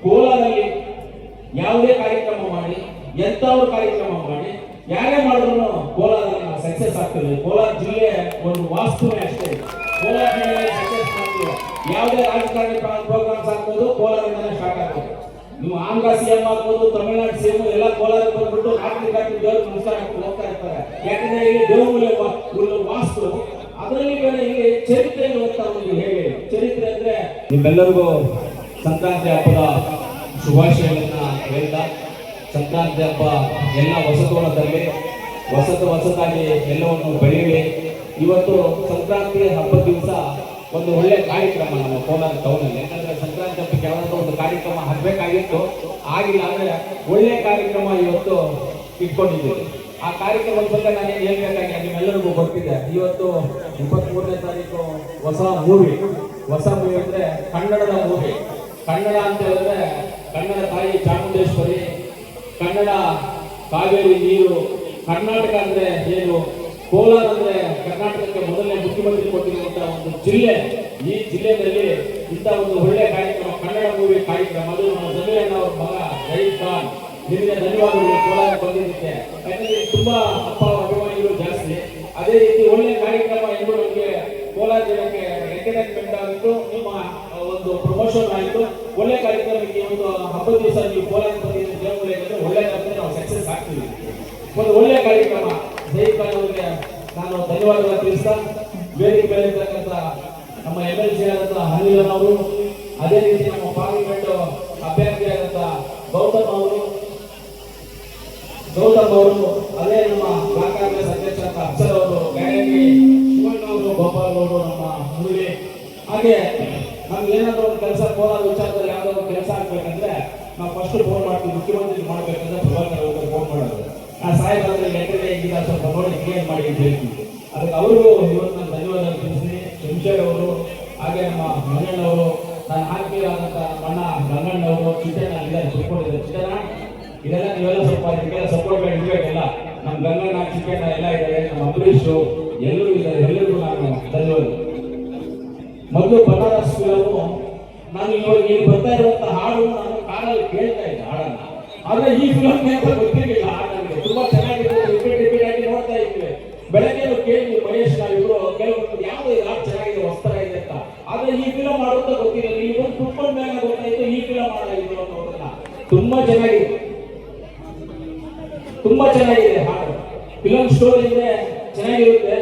ಕೋಲಾರಲ್ಲಿ ಯಾವುದೇ ಕಾರ್ಯಕ್ರಮ ಮಾಡಿ, ಎಂಥವ್ರು ಕಾರ್ಯಕ್ರಮ ಮಾಡಿ, ಯಾರೇ ಮಾಡಿದ್ರು ಕೋಲಾರದಲ್ಲಿ ನಾವು ಸಕ್ಸಸ್ ಆಗ್ತದೆ. ಕೋಲಾರ ಜಿಲ್ಲೆ ಒಂದು ವಾಸ್ತುವೇ ಅಷ್ಟೇ. ಕೋಲಾರ ಜಿಲ್ಲೆ ಸಕ್ಸಸ್ ಮಾಡ್ತೀವಿ. ಯಾವುದೇ ರಾಜಕಾರಣಿ ಪ್ರೋಗ್ರಾಮ್ಸ್ ಆಗ್ಬೋದು ಕೋಲಾರದಿಂದನೇ ಸ್ಟಾರ್ಟ್ ಆಗ್ತದೆ. ನೀವು ಆಂಧ್ರ ಸಿಎಂ ಆಗ್ಬೋದು, ತಮಿಳುನಾಡು ಸಿಎಂ ಎಲ್ಲ ಕೋಲಾರಕ್ಕೆ ಬಂದ್ಬಿಟ್ಟು ರಾತ್ರಿ ದೇವ್ರ ನಮಸ್ಕಾರ ಹೋಗ್ತಾ ಇರ್ತಾರೆ. ಯಾಕಂದ್ರೆ ಇಲ್ಲಿ ದೇವಮೂಲೆ ವಾಸ್ತು, ಅದರಲ್ಲಿ ಬೇರೆ ಇಲ್ಲಿ ಚರಿತ್ರೆ ಓದ್ತಾ ಹೋಗಿ. ಹೇಗೆ ಚರಿತ್ರೆ ಅಂದ್ರೆ ನಿಮ್ಮೆಲ್ಲರಿಗೂ ಸಂಕ್ರಾಂತಿ ಹಬ್ಬದ ಶುಭಾಶಯಗಳನ್ನ ಹೇಳ್ತಾ, ಸಂಕ್ರಾಂತಿ ಹಬ್ಬ ಎಲ್ಲ ಹೊಸತೋಳದಲ್ಲಿ ಹೊಸದಾಗಿ ಎಲ್ಲವನ್ನು ಬೆಳೆಯಲಿ. ಇವತ್ತು ಸಂಕ್ರಾಂತಿ ಹಬ್ಬದ ದಿವಸ ಒಂದು ಒಳ್ಳೆ ಕಾರ್ಯಕ್ರಮ ನಮ್ಮ ಕೋಲಾರ ಟೌನಲ್ಲಿ. ಯಾಕಂದ್ರೆ ಸಂಕ್ರಾಂತಿ ಹಬ್ಬಕ್ಕೆ ಯಾವ್ದಾದ್ರು ಒಂದು ಕಾರ್ಯಕ್ರಮ ಆಗಬೇಕಾಗಿತ್ತು, ಆಗಿಲ್ಲ. ಅಂದ್ರೆ ಒಳ್ಳೆ ಕಾರ್ಯಕ್ರಮ ಇವತ್ತು ಇಟ್ಕೊಂಡಿದ್ದೀವಿ. ಆ ಕಾರ್ಯಕ್ರಮದ ಬಗ್ಗೆ ನಾನು ಹೇಳ್ಬೇಕಾಗಿ ನಿಮ್ಮೆಲ್ಲರಿಗೂ ಗೊತ್ತಿದೆ. ಇವತ್ತು 23ನೇ ತಾರೀಕು ಹೊಸ ಮೂವಿ ಅಂದ್ರೆ ಕನ್ನಡದ ಮೂವಿ. ಕನ್ನಡ ಅಂತ ಹೇಳಿದ್ರೆ ಕನ್ನಡ ತಾಯಿ ಚಾಮುಂಡೇಶ್ವರಿ, ಕನ್ನಡ ಕಾವೇರಿ ನೀರು, ಕರ್ನಾಟಕ ಅಂದ್ರೆ ಏನು, ಕೋಲಾರ ಅಂದ್ರೆ ಕರ್ನಾಟಕಕ್ಕೆ ಮೊದಲನೇ ಮುಖ್ಯಮಂತ್ರಿ ಕೊಟ್ಟಿರುವಂತಹ ಒಂದು ಜಿಲ್ಲೆ. ಈ ಜಿಲ್ಲೆಯಲ್ಲಿ ಇಂಥ ಒಂದು ಒಳ್ಳೆ ಕಾರ್ಯಕ್ರಮ, ಕನ್ನಡ ಮೂವಿ ಕಾರ್ಯಕ್ರಮ, ಅದು ನಮ್ಮ ಜಮೀರಣ್ಣ ಅವ್ರ ಮಗ ರೈತ್ ಖಾನ್, ನಿಮಗೆ ಧನ್ಯವಾದಗಳು ಕೋಲಾರ ಬಂದಿದ್ದಕ್ಕೆ. ಯಾಕಂದ್ರೆ ತುಂಬಾ ಅಪ್ಪ ಅಭಿಮಾನಿಗಳು ಜಾಸ್ತಿ. ಅದೇ ರೀತಿ ಒಳ್ಳೆ ಕಾರ್ಯಕ್ರಮ ಎಂದು ನಮಗೆ ಕೋಲಾರ ಜಿಲ್ಲೆಗೆ ಎಂಟರ್ಟೈನ್ಮೆಂಟ್ ಆಗಿತ್ತು, ನಿಮ್ಮ ಒಂದು ಪ್ರಮೋಷನ್ ಆಯಿತು. ಒಳ್ಳೆ ಕಾರ್ಯಕ್ರಮಕ್ಕೆ ಒಂದು ಹಬ್ಬದ ದಿವಸ ನೀವು ಕೋಲಾರ ಬಂದಿದ್ದ ದೇವಮೂಲೆಗೆ ಒಳ್ಳೆ ಕಾರ್ಯಕ್ರಮ ನಾವು ಸಕ್ಸಸ್ ಆಗ್ತೀವಿ. ಒಂದು ಒಳ್ಳೆ ಕಾರ್ಯಕ್ರಮ. ರೈತ್ ಖಾನ್ ಅವರಿಗೆ ನಾನು ಧನ್ಯವಾದಗಳು ತಿಳಿಸ್ತಾ, ವೇದಿಕೆ ಮೇಲೆ ಇರ್ತಕ್ಕಂಥ ನಮ್ಮ MLC ಆದಂಥ ಅನಿಲ್ ಅವರು, ಅದೇ ರೀತಿ ನಮ್ಮ ಪಾರ್ಲಿಮೆಂಟ್ ಅಭ್ಯರ್ಥಿಯಾದಂಥ ಗೌತಮ್ ಅವರು, ಅದೇ ನಮ್ಮ ಬ್ಲಾಕ್ ಕಾಂಗ್ರೆಸ್ ಅಧ್ಯಕ್ಷ ಅಫ್ಸರ್ ಅವರು, ಗ್ಯಾರಂಟಿ ಶಿವಣ್ಣ ಅವರು, ಗೋಪಾಲ್ ಅವರು, ನಮ್ಮ ಮುರಳಿ. ಹಾಗೆ ನಮ್ಗೆ ಏನಾದರೂ ಒಂದು ಕೆಲಸ ಕೋಲಾರ ವಿಚಾರದಲ್ಲಿ ಯಾವುದೋ ಒಂದು ಕೆಲಸ ಆಗ್ಬೇಕಂದ್ರೆ ನಾವು ಫಸ್ಟ್ ಫೋನ್ ಮಾಡ್ತೀವಿ. ಮುಖ್ಯಮಂತ್ರಿ ಮಾಡ್ಬೇಕಂದ್ರೆ ಪ್ರಭಾಕರ್ ಅವ್ರಿಗೆ ಫೋನ್ ಮಾಡೋದು. ಆ ಸಾಹೇಬ್ ಲೆಕ್ಕದೇ ಈಗ ಸ್ವಲ್ಪ ನೋಡಿ ಕ್ಲಿಯರ್ ಮಾಡಿ ಅಂತ ಹೇಳ್ತೀವಿ. ಅದಕ್ಕೆ ಅವರು ಇವತ್ತು ನಾನು ಧನ್ಯವಾದ ತಿಳಿಸ್ತೀನಿ. ಶಂಶರ್ ಅವರು, ಹಾಗೆ ನಮ್ಮ ಮಂಗಣ್ಣವರು, ನಾನು ಆತ್ಮೀಯರಾದಂಥ ಅಣ್ಣ ರಂಗಣ್ಣವರು, ಚಿಟ್ಟಣ್ಣ ಇದ್ದಾರೆ, ಸಪೋರ್ಟ್ ಇದೆ. ಚಿಟ್ಟಣ್ಣ ಇದೆಲ್ಲ ನೀವೆಲ್ಲ ಸ್ವಲ್ಪ ಇದಕ್ಕೆಲ್ಲ ಸಪೋರ್ಟ್ ಇರಬೇಕೆಲ್ಲ. ನಮ್ಮ ಗಂಗಣ್ಣ, ಚಿಕ್ಕಣ್ಣ ಎಲ್ಲ ಇದ್ದಾರೆ, ನಮ್ಮ ಅಂಬರೀಷು ಎಲ್ಲರೂ ಇದ್ದಾರೆ. ಎಲ್ಲರಿಗೂ ನಾನು ಧನ್ಯವಾದ. ಮೊದಲು ಬನಾರಸ್ ಫಿಲಮು, ನಾನು ಇವಾಗ ಇಲ್ಲಿ ಬರ್ತಾ ಇರುವಂಥ ಹಾಡು ನಾನು ಕಾರಲ್ಲಿ ಕೇಳ್ತಾ ಇದ್ದೆ ಹಾಡನ್ನ. ಆದ್ರೆ ಈ ಫಿಲಮ್ ಅಂತ ಗೊತ್ತಿರಲಿಲ್ಲ. ನನಗೆ ತುಂಬಾ ಚೆನ್ನಾಗಿದೆ, ರಿಪೀಟ್ ಆಗಿ ನೋಡ್ತಾ ಇದ್ವಿ. ಬೆಳಗ್ಗೆ ಕೇಳಿ ಮಹೇಶ್ ನಾವಿಬ್ರು ಕೆಲವರು ಯಾವ್ದು ಹಾಡು ಚೆನ್ನಾಗಿದೆ, ಹೊಸ್ತರ ಇದೆ ಅಂತ. ಆದ್ರೆ ಈ ಫಿಲಮ್ ಮಾಡುತ್ತಾ ಗೊತ್ತಿರಲಿಲ್ಲ. ಈ ಒಂದು ಕುತ್ಕೊಂಡ ಮೇಲೆ ಗೊತ್ತಾಯ್ತು ಈ ಫಿಲಮ್ ಮಾಡಿದ್ರು ಅನ್ನೋದನ್ನ. ತುಂಬಾ ಚೆನ್ನಾಗಿದೆ ಹಾಡು. ಫಿಲಮ್ ಸ್ಟೋರಿ ಅಂದ್ರೆ ಚೆನ್ನಾಗಿರುತ್ತೆ,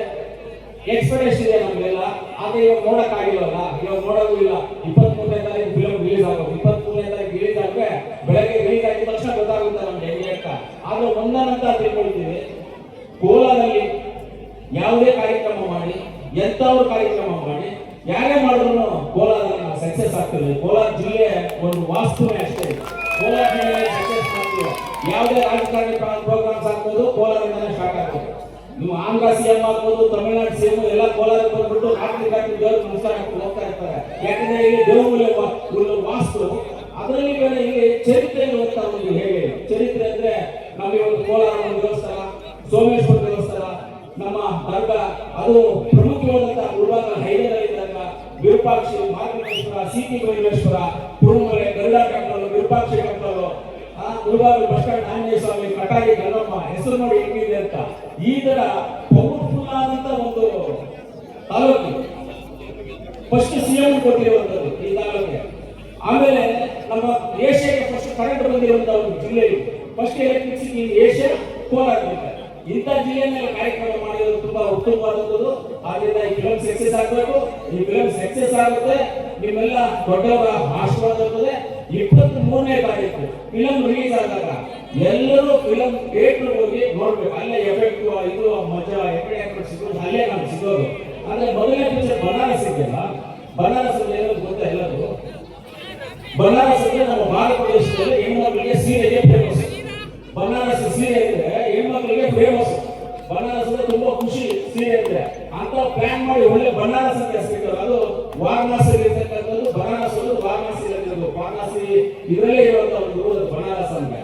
ಎಕ್ಸ್ಪೆಕ್ಟೇಷನ್ ಇದೆ ನಮಗೆಲ್ಲ. ಆದ್ರೆ ಇವಾಗ ನೋಡಕ್ ಆಗಿಲ್ವಲ್ಲ, ಇವಾಗ ನೋಡೋದು ಇಲ್ಲ. 23ನೇ ತಾರೀಕು ಫಿಲಮ್ ರಿಲೀಸ್ ಆಗೋದು. 23ನೇ ತಾರೀಕು ರಿಲೀಸ್ ಆದ್ರೆ ಬೆಳಗ್ಗೆ ರಿಲೀಸ್ ಆಗಿದ ತಕ್ಷಣ ಗೊತ್ತಾಗುತ್ತೆ ನಮ್ಗೆ ಹೆಂಗೆ ಅಂತ. ಆದ್ರೆ ಒಂದನ್ನಂತ ತಿಳ್ಕೊಂಡಿದ್ದೀವಿ, ಕೋಲಾರಲ್ಲಿ ಯಾವುದೇ ಕಾರ್ಯಕ್ರಮ ಮಾಡಿ, ಎಂಥವ್ರು ಕಾರ್ಯಕ್ರಮ ಮಾಡಿ, ಯಾರೇ ಮಾಡಿದ್ರು ಕೋಲಾರದಲ್ಲಿ ನಾವು ಸಕ್ಸಸ್ ಆಗ್ತದೆ. ಕೋಲಾರ ಜಿಲ್ಲೆ ಒಂದು ವಾಸ್ತುವೇ ಅಷ್ಟೇ. ಕೋಲಾರ ಜಿಲ್ಲೆ ಸಕ್ಸಸ್ ಮಾಡ್ತೀವಿ. ಯಾವುದೇ ರಾಜಕಾರಣಿ ಪ್ರೋಗ್ರಾಮ್ಸ್ ಆಗ್ಬೋದು ಕೋಲಾರದಿಂದನೇ ಸ್ಟಾರ್ಟ್ ಆಗ್ತದೆ. ನೀವು ಆಂಧ್ರ ಸಿಎಂ ಆಗ್ಬೋದು, ತಮಿಳುನಾಡು ಸಿಎಂ ಎಲ್ಲ ಕೋಲಾರಕ್ಕೆ ಬಂದ್ಬಿಟ್ಟು ರಾತ್ರಿ ದೇವ್ರ ನಮಸ್ಕಾರ ಹೋಗ್ತಾ ಇರ್ತಾರೆ. ಯಾಕಂದ್ರೆ ಇಲ್ಲಿ ದೇವಮೂಲೆ ವಾಸ್ತು, ಅದರಲ್ಲಿ ಬೇರೆ ಇಲ್ಲಿ ಚರಿತ್ರೆ ಓದ್ತಾ ಹೋಗಿ. ಹೇಗೆ ಚರಿತ್ರೆ ಅಂದ್ರೆ ನಮಗೆ ಒಂದು ಕೋಲಾರ ಒಂದು ದೇವಸ್ಥಾನ, ಸೋಮೇಶ್ವರ ದೇವಸ್ಥಾನ, ನಮ್ಮ ದರ್ಗಾ, ಅದು ಪ್ರಮುಖವಾದಂತಹ ಗುರುವಾರ ಹೈದರಾಬಾದ್ ಇದ್ದಾಗ Virupakshi Markandeshwara, city Byreshwara, Kurumale, Garuda temple, Virupakshi temple, ಗುರುವಾರ ಬಸ್ ಸ್ಟ್ಯಾಂಡ್, ಆಂಜನೇಯ ಸ್ವಾಮಿ, ಕಟಾಗಿ ಗಂಗಮ್ಮ, ಹೆಸರು ನೋಡಿ ಹೆಂಗಿದೆ ಅಂತ. ಈ ತರ ಪವರ್ಫುಲ್ ಆದಂತ ಒಂದು ತಾಲೂಕು ಫಸ್ಟ್ ಸಿಎಂ ಕೊಟ್ಟಿರುವಂತದ್ದು ಈ ತಾಲೂಕಿಗೆ. ಆಮೇಲೆ ನಮ್ಮ ಏಷ್ಯಾಗೆ ಫಸ್ಟ್ ಕರೆಂಟ್ ಬಂದಿರುವಂತಹ ಒಂದು ಜಿಲ್ಲೆ ಇದು. First electricity Asia Kolar. ಇಂಥ ಜಿಲ್ಲೆಯಲ್ಲಿ ಕಾರ್ಯಕ್ರಮ ಮಾಡಿರೋದು ತುಂಬಾ ಉತ್ತಮವಾದದ್ದು. ಆದ್ರಿಂದ ಈ ಫಿಲಂ ಸಕ್ಸಸ್ ಆಗಬೇಕು. ಈ ಫಿಲಂ ಸಕ್ಸಸ್ ಆಗುತ್ತೆ, ನಿಮ್ಮೆಲ್ಲ ದೊಡ್ಡವರ ಆಶೀರ್ವಾದ ಇರ್ತದೆ. 23ನೇ ತಾರೀಕು ಫಿಲಂ ರಿಲೀಸ್ ಆದಾಗ ಎಲ್ಲರೂ ಫಿಲಂ ಥಿಯೇಟರ್ ಹೋಗಿ ನೋಡ್ಬೇಕು. ಅಲ್ಲೇ ಎಫೆಕ್ಟ್ ಇದು ಮಜಾ ಎಫೆಕ್ಟ್ ಸಿಗೋದು ಅಲ್ಲೇ ನಮ್ಗೆ ಸಿಗೋದು. ಆದ್ರೆ ಮೊದಲನೇ ಪಿಕ್ಚರ್ ಬನಾರಸ್ ಇದೆಯಲ್ಲ, ಬನಾರಸ್ ಏನದು ಗೊತ್ತಾ ಎಲ್ಲರೂ? ಬನಾರಸ್ ಅಂದ್ರೆ ನಮ್ಮ ಭಾರತ ದೇಶದಲ್ಲಿ ಹೆಣ್ಮಕ್ಳಿಗೆ ಸೀರೆಗೆ ಫೇಮಸ್. ಬನಾರಸ್ ಸೀರೆ ಇದ್ರೆ ಹೆಣ್ಮಕ್ಳಿಗೆ ಫೇಮಸ್. ಬನಾರಸ್ ಅಂದ್ರೆ ತುಂಬಾ ಖುಷಿ ಸೀರೆ ಇದ್ರೆ ಅಂತ ಪ್ಲಾನ್ ಮಾಡಿ ಒಳ್ಳೆ ಬನಾರಸ್ ಅಂತ ಹೆಸರಿಟ್ಟರು. ಅದು ವಾರಣಾಸಿ ಇರ್ತಕ್ಕಂಥದ್ದು. ಬನಾರಸ್ ಒಂದು ವಾರಣಾಸಿ ವಾರಣಾಸಿ ಇದರಲ್ಲೇ ಇರುವಂತ ಒಂದು ಬನಾರಸ್ ಅಂತ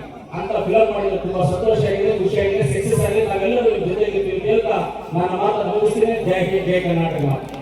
ಫಿಲಂ ಮಾಡಿದ್ರೆ ತುಂಬಾ ಸಂತೋಷ ಆಗಿದೆ, ಖುಷಿ ಆಗಿದೆ, ಸಕ್ಸಸ್ ಆಗಿದೆ. ನಾವೆಲ್ಲರೂ ಜೊತೆಗೆ ಹೇಳ್ತಾ ನನ್ನ ಮಾತನ್ನು ಮುಗಿಸ್ತೀನಿ. ಜೈ ಹಿಂದ್, ಜೈ ಕರ್ನಾಟಕ.